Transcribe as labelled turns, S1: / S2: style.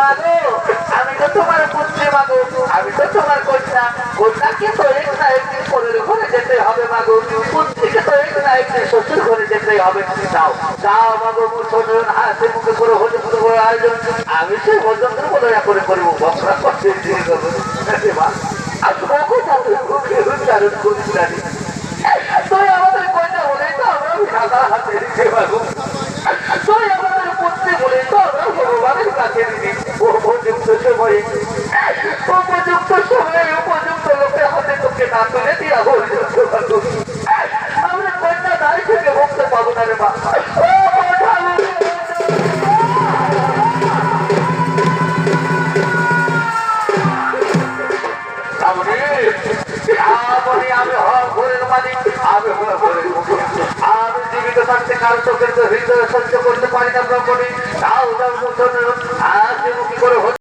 S1: মাগো আমি তো তোমার পুত্রী মাগো, আমি তো তোমার কন্যা। কন্যাকে তো একদিন পরের ঘরে যেতে হবে মাগো, পুত্রীকে তো একদিন শ্বশুর ঘরে যেতে হবে। যাও যাও মাগো, মুসলমান হাতে মুখে করে হতে বড় আয়োজন, আমি সেই ভোজনকে বলে করে করবো। বকরা করতে দিয়ে দেবো তুই আমাদের কন্যা বলেই তো আমরা সাদা হাতে দিতে পারবো, তুই আমাদের পুত্রী বলেই তো আমরা ভগবানের কাছে দিবি। উপযুক্ত সময়ে উপযুক্ত সময়ে উপযুক্ত লোকের হাতে তোকে না তুলে দিয়া বলতে পারবো, আমরা কন্যা দায় থেকে মুক্ত পাবো না রে মা। আমি জীবিত থাকতে কারো চোখের হৃদয় সহ্য করতে পারি না ব্রহ্মণী।